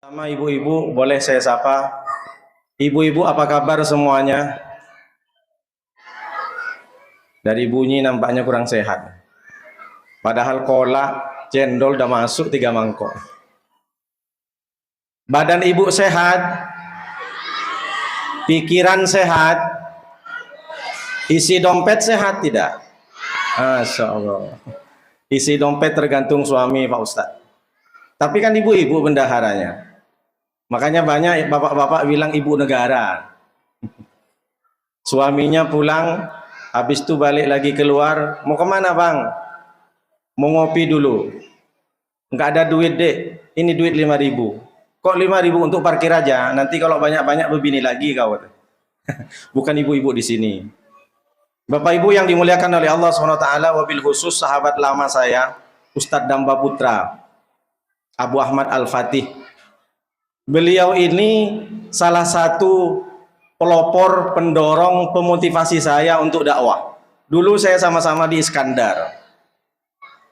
Sama ibu-ibu, boleh saya sapa? Ibu-ibu, apa kabar semuanya? Dari bunyi nampaknya kurang sehat. Padahal kolak, cendol udah masuk 3 mangkok. Badan ibu sehat, pikiran sehat, isi dompet sehat tidak? Masya Allah. Isi dompet tergantung suami Pak Ustadz. Tapi kan ibu-ibu bendaharanya. Makanya banyak bapak-bapak bilang ibu negara. Suaminya pulang, habis itu balik lagi keluar. Mau kemana bang? Mau ngopi dulu. Nggak ada duit dek. Ini duit 5.000. Kok 5.000 untuk parkir aja? Nanti kalau banyak-banyak begini lagi kau. Bukan ibu-ibu di sini. Bapak Ibu yang dimuliakan oleh Allah SWT, wabil khusus sahabat lama saya, Ustadz Damba Putra, Abu Ahmad Al-Fatih. Beliau ini salah satu pelopor, pendorong, pemotivasi saya untuk dakwah. Dulu saya sama-sama di Iskandar.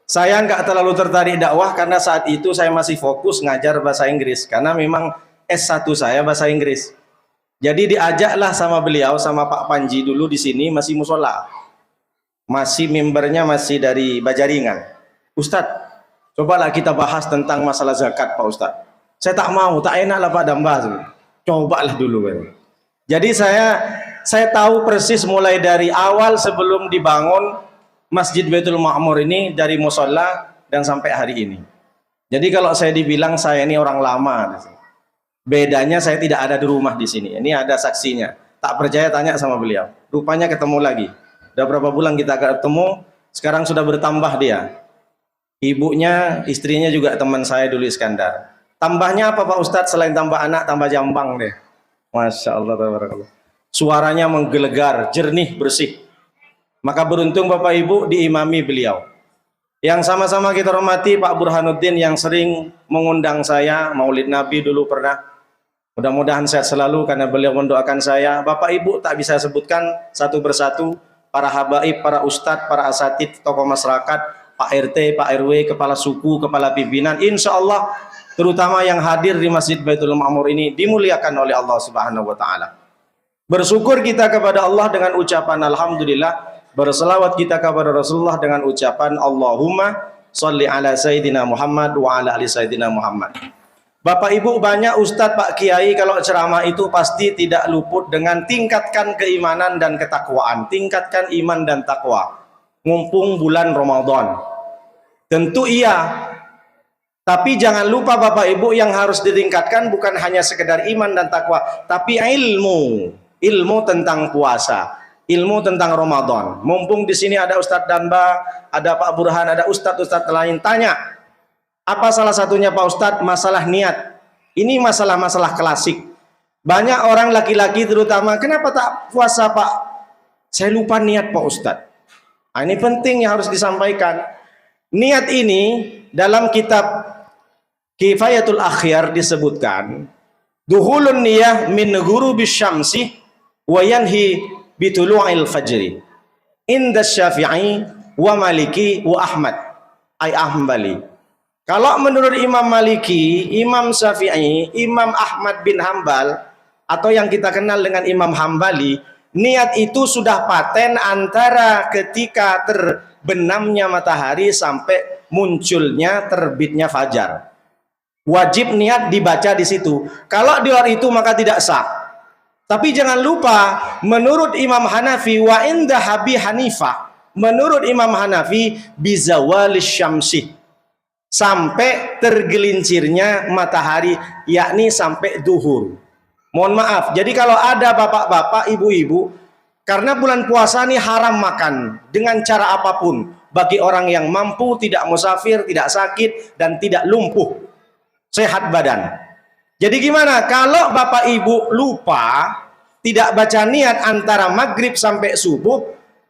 Saya nggak terlalu tertarik dakwah karena saat itu saya masih fokus ngajar bahasa Inggris. Karena memang S1 saya bahasa Inggris. Jadi diajaklah sama beliau, sama Pak Panji dulu di sini masih musola. Masih membernya masih dari Bajaringan. Ustadz, cobalah kita bahas tentang masalah zakat Pak Ustadz. Saya tak mau, tak enak lah Pak Damba. Cobalah dulu. Jadi saya tahu persis mulai dari awal sebelum dibangun Masjid Baitul Ma'mur ini dari musola dan sampai hari ini. Jadi kalau saya dibilang saya ini orang lama, bedanya saya tidak ada di rumah di sini. Ini ada saksinya. Tak percaya tanya sama beliau. Rupanya ketemu lagi. Udah berapa bulan kita ketemu, sekarang sudah bertambah dia. Ibunya, istrinya juga teman saya dulu Iskandar. Tambahnya apa Pak Ustadz? Selain tambah anak, tambah jambang deh. Masya Allah, tabarakallah. Suaranya menggelegar, jernih, bersih. Maka beruntung Bapak Ibu diimami beliau. Yang sama-sama kita hormati Pak Burhanuddin yang sering mengundang saya, Maulid Nabi dulu pernah. Mudah-mudahan sehat selalu karena beliau mendoakan saya. Bapak Ibu tak bisa sebutkan satu persatu, para habaib, para ustadz, para asatid, tokoh masyarakat, Pak RT, Pak RW, kepala suku, kepala pimpinan, insya Allah terutama yang hadir di Masjid Baitul Ma'mur ini dimuliakan oleh Allah Subhanahu wa taala. Bersyukur kita kepada Allah dengan ucapan alhamdulillah, berselawat kita kepada Rasulullah dengan ucapan Allahumma sholli ala sayyidina Muhammad wa ala ali sayyidina Muhammad. Bapak Ibu, banyak ustadz, Pak Kiai kalau ceramah itu pasti tidak luput dengan tingkatkan keimanan dan ketakwaan, tingkatkan iman dan takwa. Mumpung bulan Ramadan. Tentu iya. Tapi jangan lupa Bapak Ibu, yang harus ditingkatkan bukan hanya sekedar iman dan takwa, tapi ilmu tentang puasa, ilmu tentang Ramadan. Mumpung di sini ada Ustadz Danba, ada Pak Burhan, ada ustadz-ustadz lain, tanya. Apa salah satunya Pak Ustadz? Masalah niat. Ini masalah-masalah klasik. Banyak orang laki-laki terutama, kenapa tak puasa Pak? Saya lupa niat Pak Ustadz. Nah, ini penting yang harus disampaikan. Niat ini dalam kitab Kifayatul Akhyar disebutkan, duhulun niyah min ghurubis syamsi wa yanhi bitulu'il fajri inda Syafi'i wa Maliki wa Ahmad ay Ahmbali. Kalau menurut Imam Maliki, Imam Syafi'i, Imam Ahmad bin Hambal, atau yang kita kenal dengan Imam Hambali, niat itu sudah paten antara ketika terbenamnya matahari sampai munculnya terbitnya fajar. Wajib niat dibaca di situ. Kalau di luar itu maka tidak sah. Tapi jangan lupa, menurut Imam Hanafi wa inda Abi Hanifah, menurut Imam Hanafi bizawalis syamsi, sampai tergelincirnya matahari, yakni sampai duhur. Mohon maaf, jadi kalau ada bapak-bapak, ibu-ibu, karena bulan puasa ini haram makan dengan cara apapun, bagi orang yang mampu, tidak musafir, tidak sakit, dan tidak lumpuh, sehat badan. Jadi gimana kalau bapak ibu lupa tidak baca niat antara maghrib sampai subuh,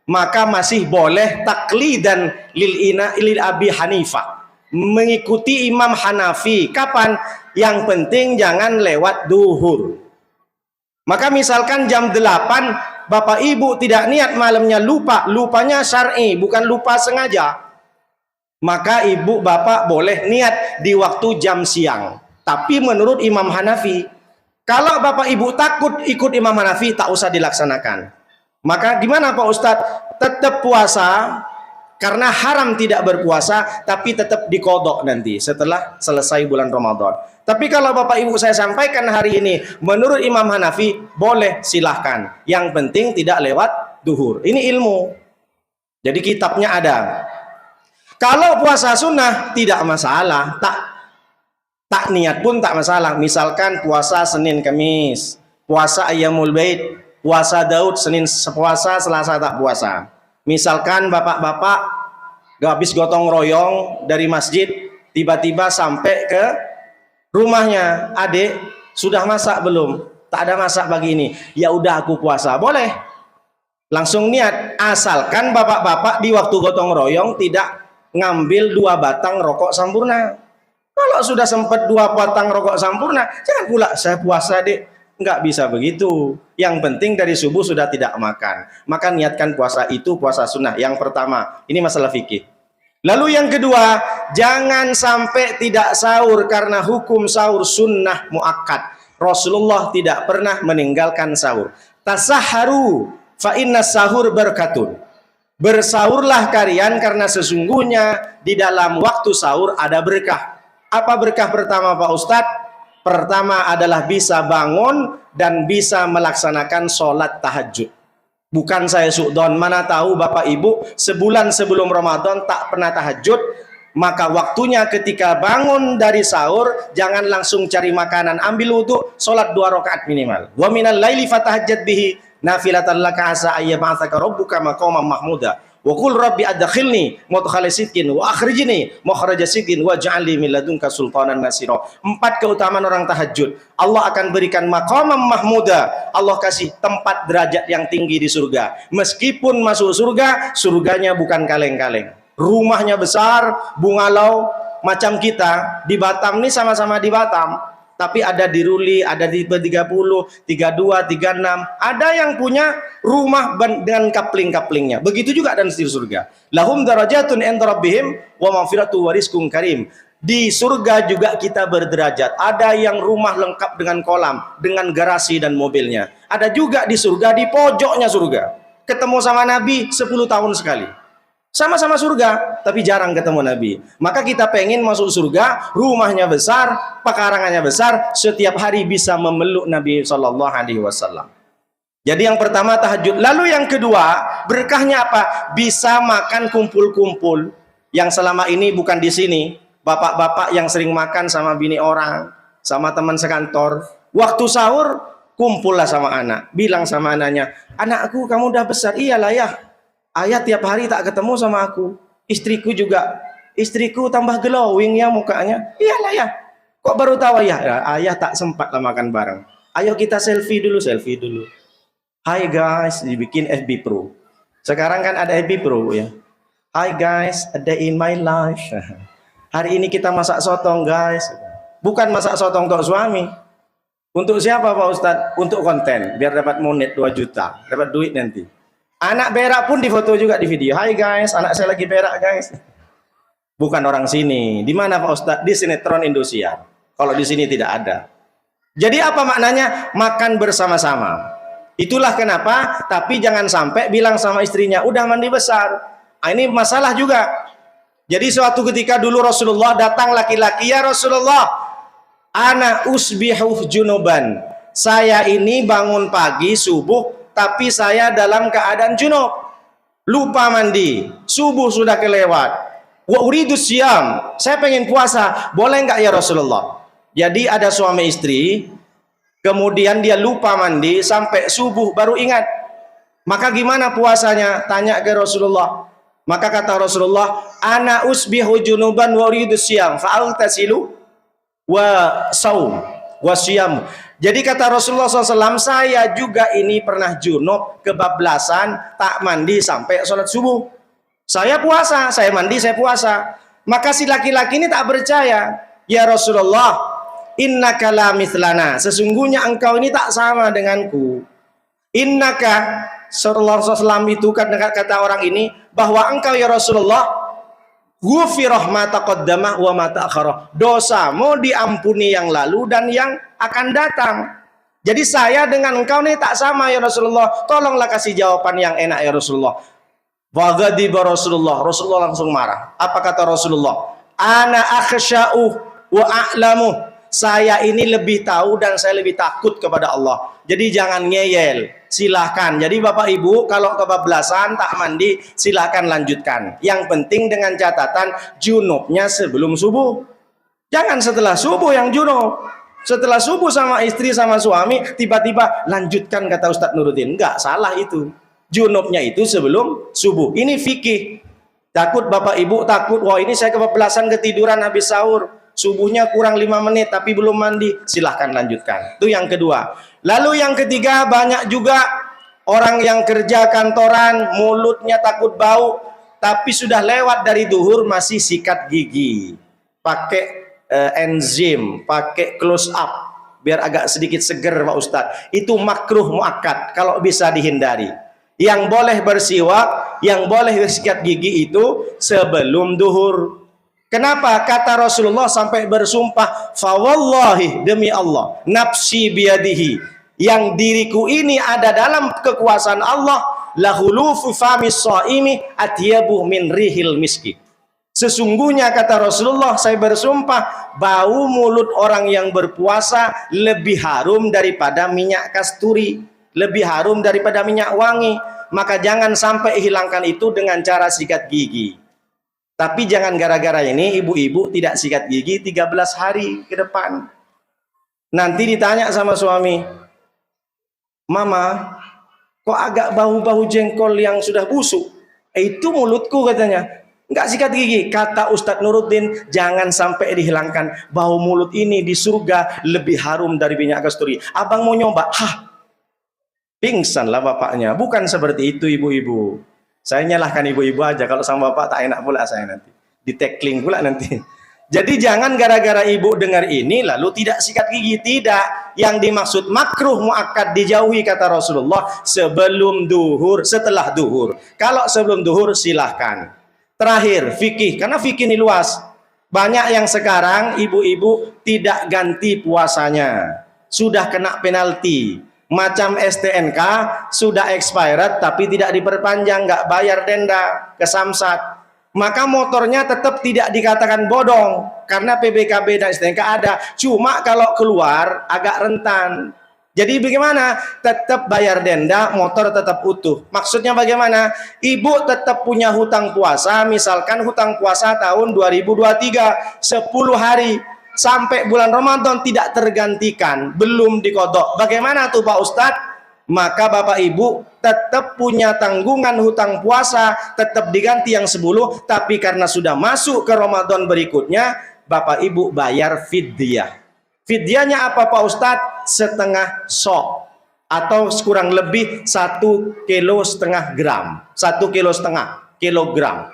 maka masih boleh taklidan lil Abi Hanifah, mengikuti Imam Hanafi. Kapan? Yang penting jangan lewat duhur. Maka misalkan jam 8 bapak ibu tidak niat, malamnya lupa, lupanya syar'i bukan lupa sengaja, maka ibu bapak boleh niat di waktu jam siang. Tapi menurut Imam Hanafi, kalau Bapak Ibu takut ikut Imam Hanafi, tak usah dilaksanakan. Maka gimana Pak Ustadz? Tetap puasa, karena haram tidak berpuasa, tapi tetap dikodok nanti setelah selesai bulan Ramadan. Tapi kalau Bapak Ibu saya sampaikan hari ini, menurut Imam Hanafi, boleh, silahkan. Yang penting tidak lewat duhur. Ini ilmu. Jadi kitabnya ada. Kalau puasa sunnah tidak masalah, tak niat pun tak masalah. Misalkan puasa Senin Kamis, puasa Ayyamul Bait, puasa Daud Senin puasa, Selasa tak puasa. Misalkan bapak-bapak habis gotong royong dari masjid, tiba-tiba sampai ke rumahnya, adik sudah masak belum? Tak ada masak pagi ini. Ya udah aku puasa, boleh. Langsung niat, asalkan bapak-bapak di waktu gotong royong tidak ngambil 2 batang rokok sampurna. Kalau sudah sempat 2 batang rokok sampurna, jangan pula saya puasa dek. Enggak bisa begitu. Yang penting dari subuh sudah tidak makan. Maka niatkan puasa itu puasa sunnah. Yang pertama, ini masalah fikih. Lalu yang kedua, jangan sampai tidak sahur karena hukum sahur sunnah muakkad. Rasulullah tidak pernah meninggalkan sahur. Tasahharu fa inna sahur berkatun. Bersahurlah kalian karena sesungguhnya di dalam waktu sahur ada berkah. Apa berkah pertama Pak Ustadz? Pertama adalah bisa bangun dan bisa melaksanakan sholat tahajud. Bukan saya suudon, mana tahu Bapak Ibu sebulan sebelum Ramadan tak pernah tahajud, maka waktunya ketika bangun dari sahur jangan langsung cari makanan, ambil wudu, sholat 2 rakaat minimal. Wa minal laili fatahajjat bihi nafilatan laka asa ayyab'atsaka rabbuka maqaman mahmuda. Wa qul rabbi adkhilni mudkhala sidqin wa akhrijni makhraja sidqin waj'al li min ladunka sultanan nasira. 4 keutamaan orang tahajud. Allah akan berikan maqaman mahmuda. Allah kasih tempat derajat yang tinggi di surga. Meskipun masuk surga, surganya bukan kaleng-kaleng. Rumahnya besar, bungalau macam kita di Batam nih, sama-sama di Batam. Tapi ada di Ruli, ada di 30, 32, 36. Ada yang punya rumah dengan kapling-kaplingnya. Begitu juga dan di surga. Lahum darajatun 'inda rabbihim wa maghfiratu wa rizqun karim. Di surga juga kita berderajat. Ada yang rumah lengkap dengan kolam, dengan garasi dan mobilnya. Ada juga di surga, di pojoknya surga. Ketemu sama Nabi 10 tahun sekali. Sama-sama surga, tapi jarang ketemu Nabi. Maka kita pengen masuk surga, rumahnya besar, pekarangannya besar, setiap hari bisa memeluk Nabi Shallallahu Alaihi Wasallam. Jadi yang pertama tahajud. Lalu yang kedua, berkahnya apa? Bisa makan kumpul-kumpul. Yang selama ini bukan di sini, bapak-bapak yang sering makan sama bini orang, sama teman sekantor. Waktu sahur, kumpullah sama anak. Bilang sama anaknya, anakku kamu udah besar. Iyalah ya. Ayah tiap hari tak ketemu sama aku. Istriku juga. Istriku tambah glowing ya mukanya. Iyalah ya. Kok baru tahu ya? Ayah tak sempat lah makan bareng. Ayo kita selfie dulu, selfie dulu. Hai guys, dibikin FB Pro. Sekarang kan ada FB Pro ya. Hai guys, a day in my life. Hari ini kita masak sotong guys. Bukan masak sotong untuk suami. Untuk siapa Pak Ustadz? Untuk konten. Biar dapat monet 2 juta. Dapat duit nanti. Anak berak pun difoto juga di video. Hai guys, anak saya lagi berak guys. Bukan orang sini. Di mana Pak Ustadz? Di sinetron Indosiar. Kalau di sini tidak ada. Jadi apa maknanya? Makan bersama-sama. Itulah kenapa. Tapi jangan sampai bilang sama istrinya, udah mandi besar. Nah, ini masalah juga. Jadi suatu ketika dulu Rasulullah datang laki-laki, ya Rasulullah, ana usbihu junuban. Saya ini bangun pagi subuh, tapi saya dalam keadaan junub, lupa mandi, subuh sudah kelewat. Wa uridu siyam, saya pengen puasa, boleh nggak ya Rasulullah? Jadi ada suami istri, kemudian dia lupa mandi sampai subuh baru ingat. Maka gimana puasanya? Tanya ke Rasulullah. Maka kata Rasulullah, ana usbihu junuban wa uridu siyam, fa'altasilu wa saum wa siyam. Jadi kata Rasulullah SAW, saya juga ini pernah junub, kebablasan, tak mandi sampai sholat subuh. Saya puasa, saya mandi, saya puasa. Maka si laki-laki ini tak percaya. Ya Rasulullah, innaka la mithlana. Sesungguhnya engkau ini tak sama denganku. Innaka, Rasulullah SAW itu kata orang ini, bahwa engkau ya Rasulullah, Ghufirah ma taqaddama wa ma ta'akhkhara. Dosamu diampuni yang lalu dan yang akan datang. Jadi saya dengan engkau nih tak sama ya Rasulullah. Tolonglah kasih jawaban yang enak ya Rasulullah. Waghadiba Rasulullah. Rasulullah langsung marah. Apa kata Rasulullah? Ana akhsya'u wa a'lamu. Saya ini lebih tahu dan saya lebih takut kepada Allah. Jadi jangan ngeyel. Silahkan. Jadi Bapak Ibu kalau kebablasan tak mandi silahkan lanjutkan. Yang penting dengan catatan junubnya sebelum subuh. Jangan setelah subuh yang junub. Setelah subuh sama istri sama suami tiba-tiba lanjutkan kata Ustadz Nuruddin. Enggak, salah itu. Junubnya itu sebelum subuh. Ini fikih. Takut Bapak Ibu takut, wah ini saya kebablasan ketiduran habis sahur. Subuhnya kurang 5 menit tapi belum mandi. Silahkan lanjutkan. Itu yang kedua. Lalu yang ketiga, banyak juga orang yang kerja kantoran mulutnya takut bau tapi sudah lewat dari duhur masih sikat gigi pakai enzim, pakai close up biar agak sedikit seger Pak Ustadz. Itu makruh muakkad kalau bisa dihindari. Yang boleh bersiwak, yang boleh bersikat gigi itu sebelum duhur. Kenapa? Kata Rasulullah sampai bersumpah, fa wallahi, demi Allah, nafsi biyadihi, yang diriku ini ada dalam kekuasaan Allah, lahulufu famis shaimi atyabu min rihil miski. Sesungguhnya kata Rasulullah, saya bersumpah, bau mulut orang yang berpuasa lebih harum daripada minyak kasturi, lebih harum daripada minyak wangi. Maka jangan sampai hilangkan itu dengan cara sikat gigi. Tapi jangan gara-gara ini ibu-ibu tidak sikat gigi 13 hari ke depan. Nanti ditanya sama suami, Mama, kok agak bau-bau jengkol yang sudah busuk? Itu mulutku katanya. Enggak sikat gigi. Kata Ustadz Nuruddin, jangan sampai dihilangkan. Bau mulut ini di surga lebih harum dari minyak kasturi. Abang mau nyoba? Hah? Pingsanlah bapaknya. Bukan seperti itu ibu-ibu. Saya nyalahkan ibu-ibu aja. Kalau sama bapak tak enak pula saya nanti. Di-tackling pula nanti. Jadi jangan gara-gara ibu dengar ini lalu tidak sikat gigi. Tidak. Yang dimaksud makruh muakkad dijauhi kata Rasulullah sebelum duhur, setelah duhur. Kalau sebelum duhur silahkan. Terakhir, fikih. Karena fikih ini luas. Banyak yang sekarang ibu-ibu tidak ganti puasanya. Sudah kena penalti. Macam STNK sudah expired tapi tidak diperpanjang, nggak bayar denda ke Samsat. Maka motornya tetap tidak dikatakan bodong karena PBKB dan STNK ada. Cuma kalau keluar agak rentan. Jadi bagaimana? Tetap bayar denda, motor tetap utuh. Maksudnya bagaimana? Ibu tetap punya hutang puasa, misalkan hutang puasa tahun 2023 10 hari sampai bulan Ramadan tidak tergantikan, belum dikodok. Bagaimana tuh Pak Ustadz? Maka Bapak Ibu tetap punya tanggungan hutang puasa, tetap diganti yang 10, tapi karena sudah masuk ke Ramadan berikutnya, Bapak Ibu bayar fidyah. Fidyahnya apa Pak Ustadz? Setengah sok atau kurang lebih 1,5 kilo gram, 1,5 kilogram.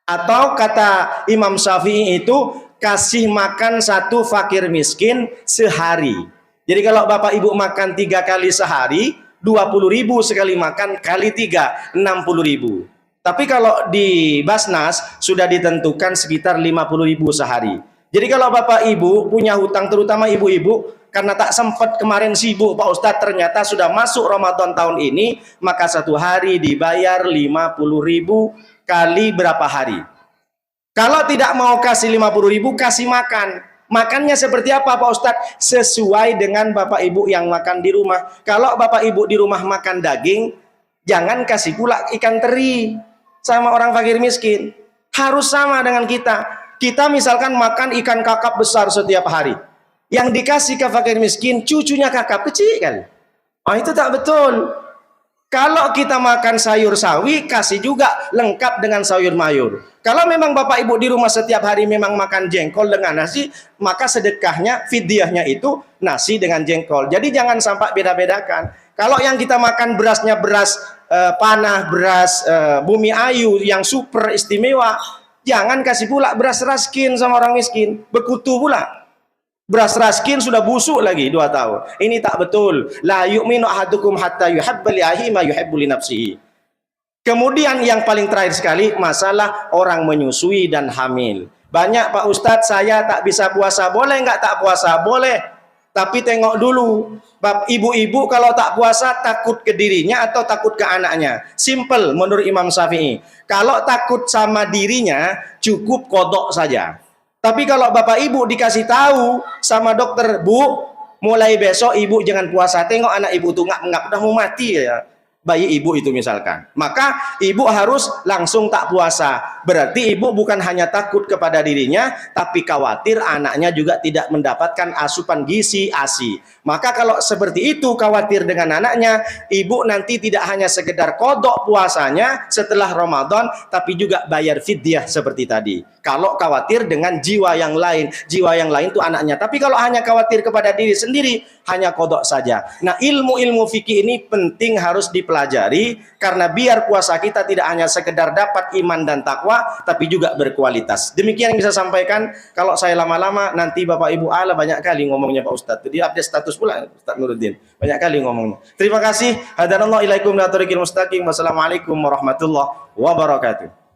Atau kata Imam Syafi'i itu kasih makan satu fakir miskin sehari. Jadi kalau Bapak Ibu makan 3 kali sehari, 20.000 sekali makan kali 3, 60.000. Tapi kalau di Basnas sudah ditentukan sekitar 50.000 sehari. Jadi kalau Bapak Ibu punya hutang, terutama ibu-ibu, karena tak sempat kemarin sibuk Pak Ustadz, ternyata sudah masuk Ramadan tahun ini, maka satu hari dibayar 50.000 kali berapa hari. Kalau tidak mau kasih 50.000, kasih makan. Makannya seperti apa Pak Ustadz? Sesuai dengan Bapak Ibu yang makan di rumah. Kalau Bapak Ibu di rumah makan daging, jangan kasih pula ikan teri sama orang fakir miskin. Harus sama dengan kita. Kita misalkan makan ikan kakap besar setiap hari. Yang dikasih ke fakir miskin, cucunya kakap kecil kan? Oh, itu tak betul. Kalau kita makan sayur sawi, kasih juga lengkap dengan sayur mayur. Kalau memang Bapak Ibu di rumah setiap hari memang makan jengkol dengan nasi, maka sedekahnya, fidyahnya itu nasi dengan jengkol. Jadi jangan sampai beda-bedakan. Kalau yang kita makan berasnya beras panah, beras bumi ayu yang super istimewa, jangan kasih pula beras raskin sama orang miskin, bekutu pula. Beras raskin sudah busuk lagi 2 tahun. Ini tak betul. La yu'minu ahadukum hatta yuhibba li akhihi ma yuhibbu li nafsihi. Kemudian yang paling terakhir sekali, masalah orang menyusui dan hamil. Banyak Pak Ustadz, saya tak bisa puasa. Boleh nggak tak puasa? Boleh. Tapi tengok dulu, ibu-ibu kalau tak puasa takut ke dirinya atau takut ke anaknya. Simple menurut Imam Syafi'i. Kalau takut sama dirinya, cukup kodok saja. Tapi kalau bapak ibu dikasih tahu sama dokter, Bu, mulai besok ibu jangan puasa. Tengok anak ibu tuh ngap-ngap, udah mau mati ya. Bayi ibu itu misalkan, maka ibu harus langsung tak puasa. Berarti ibu bukan hanya takut kepada dirinya, tapi khawatir anaknya juga tidak mendapatkan asupan gizi ASI. Maka kalau seperti itu, khawatir dengan anaknya, ibu nanti tidak hanya sekedar kodok puasanya setelah Ramadan, tapi juga bayar fidyah seperti tadi. Kalau khawatir dengan jiwa yang lain itu anaknya. Tapi kalau hanya khawatir kepada diri sendiri, hanya kodok saja. Nah, ilmu-ilmu fikih ini penting harus dipelajari, karena biar puasa kita tidak hanya sekedar dapat iman dan takwa, tapi juga berkualitas. Demikian yang bisa sampaikan. Kalau saya lama-lama, nanti Bapak Ibu ala banyak kali ngomongnya Pak Ustadz. Jadi update status pula Ustadz Nuruddin. Banyak kali ngomongnya. Terima kasih. Hadanallahu ilaikum la tariqil mustaqim. Wassalamualaikum warahmatullahi wabarakatuh.